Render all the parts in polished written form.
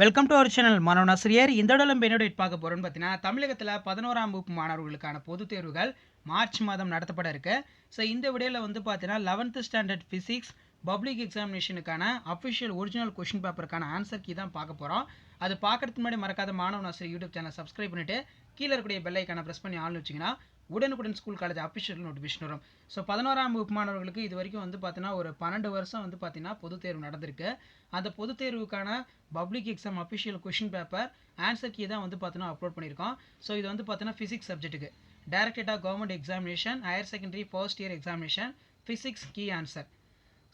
Welcome to our channel மாணவனாசிரியர். இந்த இடத்துல என்னோட பார்க்க போகிறோன்னு பார்த்தீங்கன்னா, தமிழகத்தில் 11ஆம் வகுப்பு மாணவர்களுக்கான பொதுத் தேர்வுகள் மார்ச் மாதம் நடத்தப்பட இருக்கு. ஸோ இந்த வீடியோவில் வந்து பார்த்தீங்கன்னா 11th ஸ்டாண்டர்ட் ஃபிசிக்ஸ் பப்ளிக் எக்ஸாமினேஷனுக்கான அஃபிஷியல் ஒரிஜினல் கொஷின் பேப்பருக்கான ஆன்சர் கீ தான் பார்க்க போகிறோம். அது பார்க்கறதுக்கு முன்னாடி மறக்காத மாணவனாசிரியர் யூடியூப் சேனல் சப்ஸ்கிரைப் பண்ணிவிட்டு கீழே இருக்கக்கூடிய பெல் ஐக்கானை ப்ரெஸ் பண்ணி ஆன் வச்சிங்கன்னா உடனுக்குடன் ஸ்கூல் காலேஜ் அஃபிஷியல் நோட்டிஃபிகேஷன் வரும். ஸோ 11ஆம் வகுப்பு மாணவர்களுக்கு இது வரைக்கும் வந்து பார்த்தீங்கன்னா ஒரு 12 வருஷம் வந்து பார்த்தீங்கன்னா பொதுத் தேர்வு நடந்திருக்கு. அந்த பொதுத் தேர்வுக்கான public exam official question paper answer key தான் வந்து பார்த்தீங்கன்னா அப்லோட் பண்ணியிருக்கோம். ஸோ இது வந்து பார்த்தீங்கன்னா ஃபிசிக்ஸ் சப்ஜெக்ட்டுக்கு directed government examination higher secondary first year examination physics key answer.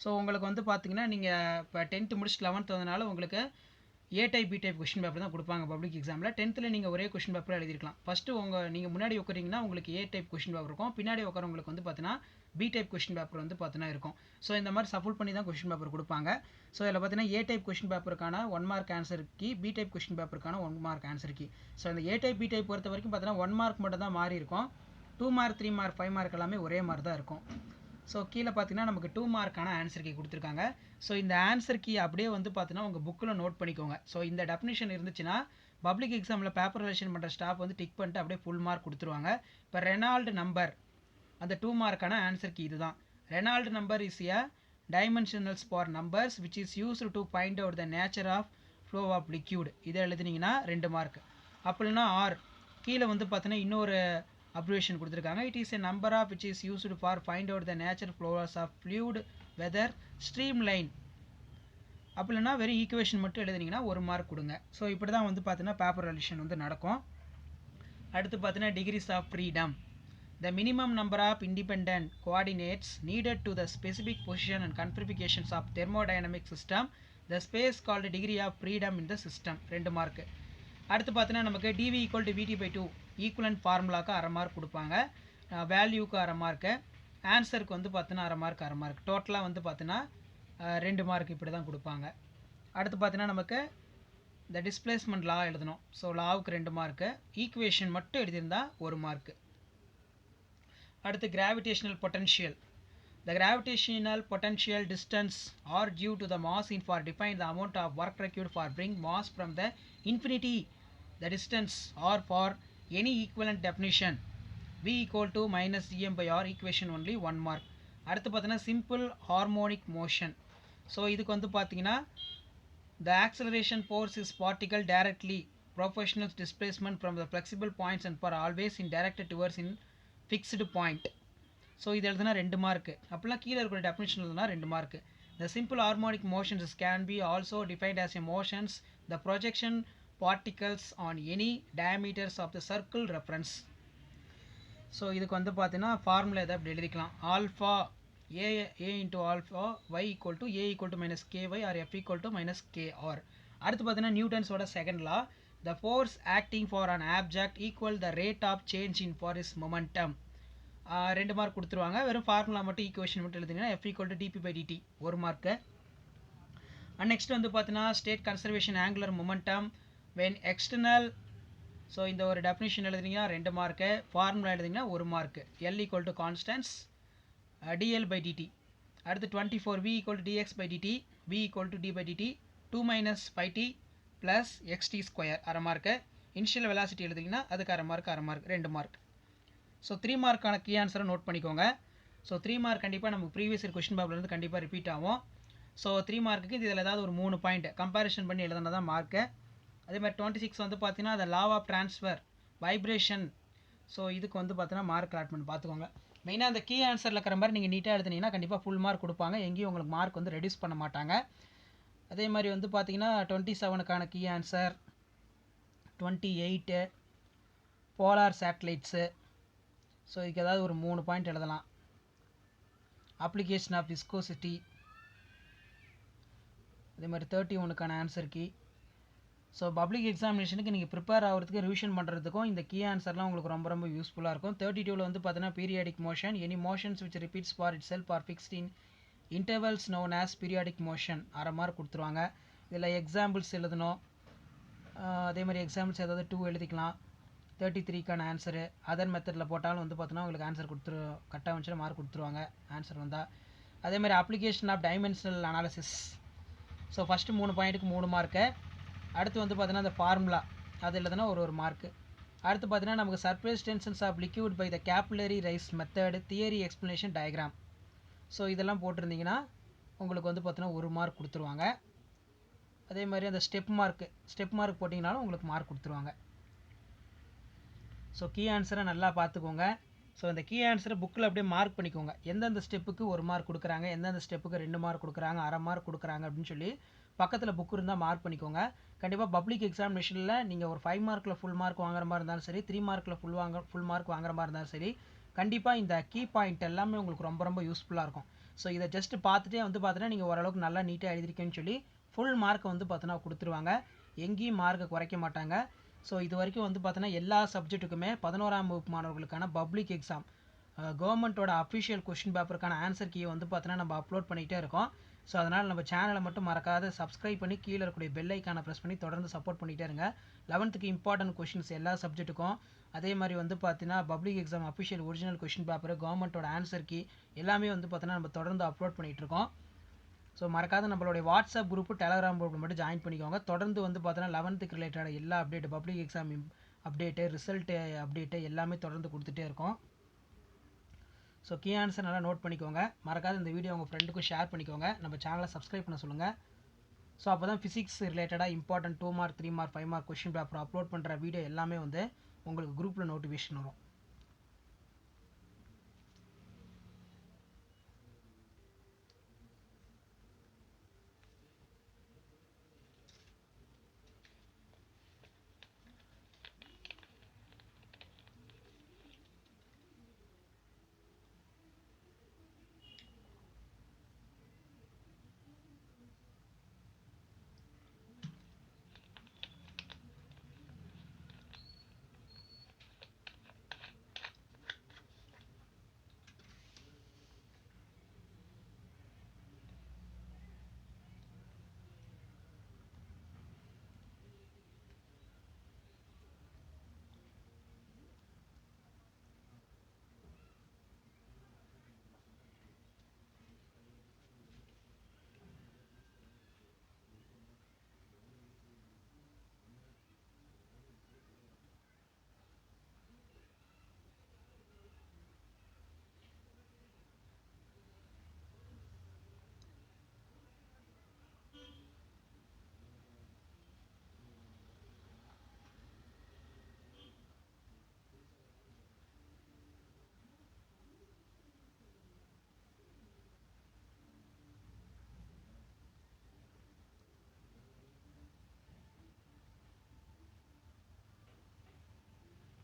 So உங்களுக்கு வந்து பார்த்தீங்கன்னா நீங்கள் இப்போ 10th முடிச்சுட்டு 11th வந்தனால உங்களுக்கு A type B type question paper தான் கொடுப்பாங்க பப்ளிக் எக்ஸாமில். 10th நீங்கள் ஒரே கொஷின் பேப்பர் எழுதிருக்கலாம். ஃபஸ்ட்டு நீங்கள் முன்னாடி உட்காரிங்கன்னா உங்களுக்கு ஏ டைப் கொஷின் பேப்பர் இருக்கும், பின்னாடி உட்காரவங்களுக்கு வந்து பார்த்தீங்கன்னா பி டைப் கொஷின் பேப்பர் வந்து பார்த்தீங்கன்னா இருக்கும். ஸோ இந்த மாதிரி சப்போர்ட் பண்ணி தான் கொஷின் பேப்பர் கொடுப்பாங்க. ஸோ இதில் பார்த்தீங்கன்னா ஏ டைப் கொஷின் பேப்பருக்கான 1 mark answer key, B type question பேப்பருக்கான 1 மார்க் ஆன்சர் கீ. ஸோ இந்த ஏ டைப் பி டைப் பொறுத்த வரைக்கும் பார்த்தீங்கன்னா 1 மார்க் மட்டும் தான் மாறி இருக்கும். 2 மார்க் 3 மார்க் 5 மார்க் எல்லாமே ஒரே மாதிரி தான் இருக்கும். ஸோ கீழே பார்த்தீங்கன்னா நமக்கு 2 மார்க்கான ஆன்சர் கீ கொடுத்துருக்காங்க. ஸோ இந்த ஆன்சர் கீ அப்படியே வந்து பார்த்தீங்கன்னா உங்கள் புக்கில் நோட் பண்ணிக்கோங்க. ஸோ இந்த டெஃபினிஷன் இருந்துச்சுன்னா பப்ளிக் எக்ஸாமில் பேப்பர் ரிலேஷன் பண்ணுற ஸ்டாஃப் வந்து டிக் பண்ணிட்டு அப்படியே ஃபுல் மார்க் கொடுத்துருவாங்க. இப்போ ரெனால்டு நம்பர் அந்த 2 மார்க்கான ஆன்சர் கீ இதுதான். Reynolds number is a dimensionless for numbers which is used to find out the nature of flow of liquid. இதை எழுதுனீங்கன்னா 2 மார்க். அப்படின்னா ஆர் கீழே வந்து பார்த்தீங்கன்னா இன்னொரு அப்ரிவேஷன் கொடுத்துருக்காங்க. It is a number of which is used for find out the nature flows of fluid whether streamline. அப்படின்னா வெறும் ஈக்குவேஷன் மட்டும் எழுதுனீங்கன்னா 1 மார்க் கொடுங்க. ஸோ இப்படி தான் வந்து பார்த்தீங்கன்னா பேப்பர் ரிலேஷன் வந்து நடக்கும். அடுத்து பார்த்தீங்கன்னா degrees of freedom. The minimum number of independent coordinates needed to the specific position and configurations of thermodynamic system, the space called degree of freedom in the system. 2 மார்க். அடுத்து பார்த்தீங்கன்னா நமக்கு dv equal to vt by 2 equivalent ஃபார்முலாவுக்கு அரை mark கொடுப்பாங்க, வேல்யூக்கு அரை mark, ஆன்சருக்கு வந்து பார்த்தீங்கன்னா அரை மார்க் டோட்டலாக வந்து பார்த்தீங்கன்னா 2 மார்க் இப்படி தான் கொடுப்பாங்க. அடுத்து பார்த்தீங்கன்னா நமக்கு இந்த டிஸ்பிளேஸ்மெண்ட் லா எழுதணும். ஸோ லாவுக்கு 2 மார்க்கு, ஈக்குவேஷன் மட்டும் எழுதியிருந்தால் 1 மார்க்கு. அடுத்து gravitational potential. The gravitational potential distance are due to the mass in for define the amount of work required for bring mass from the infinity the distance or for any equivalent definition v equal to minus gm by r equation only 1 mark. அடுத்து பார்த்தீங்கன்னா simple harmonic motion. So இதுக்கு வந்து பார்த்தீங்கன்னா the acceleration force is particle directly proportional displacement from the flexible points and for always in directed towards in fixed point. So இது எழுதுனா 2 mark. அப்படிலாம் கீழே இருக்கிற டெஃபினிஷன் எழுதுனா 2 mark. The simple harmonic motions can be also defined as a motions the projection particles on any diameters of the circle reference. So இதுக்கு வந்து பார்த்தீங்கன்னா formula எதை அப்படி எழுதிக்கலாம். Alpha A into alpha Y equal to A equal to minus K Y or F equal to minus K R. அடுத்து பார்த்தீங்கன்னா நியூட்டன்ஸோட second law. The force acting for an object equal the rate of change in for its momentum. 2 mark கொடுத்துருவாங்க. வெறும் formula மட்டும் equation மட்டும் எழுதுங்கன்னா f equal to dp by dt 1 mark. And next வந்து பார்த்தீங்கன்னா state conservation angular momentum when external. So இந்த ஒரு definition எழுதுனீங்கன்னா 2 மார்க்கு, ஃபார்முலா எழுதுனீங்கன்னா 1 mark. l equal to constants dl by dt. அடுத்து 24 v equal to dx by dt v equal to d by dt 2 minus 5t plus XT square அரை mark. Initial velocity எழுதிங்கன்னா அதுக்கு அரை mark 2 mark. So 3 மார்க்கான key ஆன்சரை note பண்ணிக்கோங்க. So 3 mark கண்டிப்பாக நமக்கு previous year question பேப்பர்லேருந்து கண்டிப்பாக repeat ஆகும். So 3 மார்க்குக்கு இதில் ஏதாவது ஒரு 3 பாயிண்ட் கம்பேரிஷன் பண்ணி எழுதுனா தான் மார்க்கு. அதே மாதிரி 26 வந்து பார்த்தீங்கன்னா அந்த law of transfer vibration. So இதுக்கு வந்து பார்த்தீங்கன்னா மார்க் அலாட்மெண்ட் பார்த்துக்கோங்க. மெயினாக அந்த கீ ஆன்சரில் இருக்கிற மாதிரி நீங்கள் நீட்டாக எழுதுனீங்கன்னா கண்டிப்பாக ஃபுல் மார்க் கொடுப்பாங்க, எங்கேயும் உங்களுக்கு மார்க் வந்து ரெடியூஸ் பண்ண மாட்டாங்க. அதே மாதிரி வந்து பார்த்தீங்கன்னா 27க்கான key answer, 28 polar satellites. So இதுக்கு ஏதாவது ஒரு 3 பாயிண்ட் எழுதலாம். Application of viscosity. அதே மாதிரி 31க்கான ஆன்சர் கீ. ஸோ பப்ளிக் எக்ஸாமினேஷனுக்கு நீங்கள் ப்ரிப்பேர் ஆகிறதுக்கு ரிவிஷன் பண்ணுறதுக்கும் இந்த கீ ஆன்சர்லாம் உங்களுக்கு ரொம்ப ரொம்ப யூஸ்ஃபுல்லாக இருக்கும். 32ல் வந்து பார்த்தீங்கன்னா periodic motion any motions which repeats for itself or fixed in intervals known as periodic motion அரை மார்க் கொடுத்துருவாங்க. இதில் எக்ஸாம்பிள்ஸ் எழுதணும். அதே மாதிரி எக்ஸாம்பிள்ஸ் ஏதாவது 2 எழுதிக்கலாம். 33க்கான ஆன்சரு அதர் மெத்தடில் போட்டாலும் வந்து பார்த்தோன்னா உங்களுக்கு ஆன்சர் கரெக்டாக வந்துச்சுன்னா மார்க் கொடுத்துருவாங்க ஆன்சர் வந்தால். அதே மாதிரி application of dimensional analysis. So first 3 பாயிண்ட்டுக்கு 3 மார்க்கு, அடுத்து வந்து பார்த்தீங்கன்னா அந்த ஃபார்முலா அது இல்லைனா ஒரு மார்க்கு. அடுத்து பார்த்தீங்கன்னா நமக்கு surface tensions of liquid by the capillary rise method theory explanation diagram. So இதெல்லாம் போட்டிருந்தீங்கன்னா உங்களுக்கு வந்து பார்த்தீங்கன்னா 1 மார்க் கொடுத்துருவாங்க. அதே மாதிரி அந்த ஸ்டெப் மார்க் போட்டிங்கனாலும் உங்களுக்கு மார்க் கொடுத்துருவாங்க. ஸோ கீ ஆன்சரை நல்லா பார்த்துக்கோங்க. ஸோ இந்த கீ ஆன்சரை புக்கில் அப்படியே மார்க் பண்ணிக்கோங்க. எந்தெந்த ஸ்டெப்புக்கு 1 மார்க் கொடுக்குறாங்க, எந்தெந்த ஸ்டெப்புக்கு 2 மார்க் கொடுக்குறாங்க, அரை மார்க் கொடுக்குறாங்க அப்படின்னு சொல்லி பக்கத்தில் புக் இருந்தால் மார்க் பண்ணிக்கோங்க. கண்டிப்பாக பப்ளிக் எக்ஸாமினேஷனில் நீங்கள் ஒரு 5 மார்க்கில் ஃபுல் மார்க் வாங்குற மாதிரி இருந்தாலும் சரி, 3 மார்க்கில் ஃபுல் மார்க் வாங்குற மாதிரி இருந்தாலும் சரி, கண்டிப்பாக இந்த கீ பாயிண்ட் எல்லாமே உங்களுக்கு ரொம்ப ரொம்ப யூஸ்ஃபுல்லாக இருக்கும். ஸோ இதை ஜஸ்ட் பார்த்துட்டே வந்து பார்த்தீங்கன்னா நீங்கள் ஓரளவுக்கு நல்லா நீட்டாக எழுதிருக்கேன்னு சொல்லி ஃபுல் மார்க்கை வந்து பார்த்தீங்கன்னா கொடுத்துருவாங்க. எங்கேயும் மார்க்கை குறைக்க மாட்டாங்க. ஸோ இது வரைக்கும் வந்து பார்த்தீங்கன்னா எல்லா சப்ஜெக்ட்டுக்குமே 11ஆம் வகுப்பு மாணவர்களுக்கான பப்ளிக் எக்ஸாம் கவர்மெண்ட்டோட அஃபிஷியல் கொஷின் பேப்பருக்கான ஆன்சர் கீயை வந்து பார்த்தீங்கன்னா நம்ம அப்லோட் பண்ணிகிட்டே இருக்கோம். ஸோ அதனால் நம்ம சேனலை மட்டும் மறக்காத சப்ஸ்கிரைப் பண்ணி கீழே இருக்கக்கூடிய பெல் ஐக்கானை ப்ரெஸ் பண்ணி தொடர்ந்து சப்போர்ட் பண்ணிகிட்டே இருங்க. 11th இம்பார்ட்டன்ட் கொஷின்ஸ் எல்லா சப்ஜெக்ட்டுக்கும், அதே மாதிரி வந்து பார்த்தீங்கன்னா public exam official original question paper, கவர்மெண்ட்டோட ஆன்சர் கீ எல்லாமே வந்து பார்த்தீங்கன்னா நம்ம தொடர்ந்து அப்லோட் பண்ணிகிட்டு இருக்கோம். ஸோ மறக்காத நம்மளுடைய வாட்ஸ்அப் குரூப்பு, டெலகிராம் குரூப்பில் மட்டும் ஜாயின் பண்ணிக்கோங்க. தொடர்ந்து வந்து பார்த்தீங்கன்னா 11th ரிலேட்டட் எல்லா update, public exam update, result update எல்லாமே தொடர்ந்து கொடுத்துட்டே இருக்கோம். ஸோ கீ ஆன்சர் நல்லா நோட் பண்ணிக்கோங்க. மறக்காத இந்த வீடியோ உங்கள் ஃப்ரெண்டுக்கும் ஷேர் பண்ணிக்கோங்க. நம்ம சேனலை சப்ஸ்கிரைப் பண்ண சொல்லுங்கள். ஸோ அப்போ தான் ஃபிசிக்ஸ் ரிலேட்டடாக important 2 mark 3 mark 5 mark question paper upload பண்ணுற வீடியோ எல்லாமே வந்து உங்களுக்கு குரூப்பில் நோட்டிஃபிகேஷன் வரும்.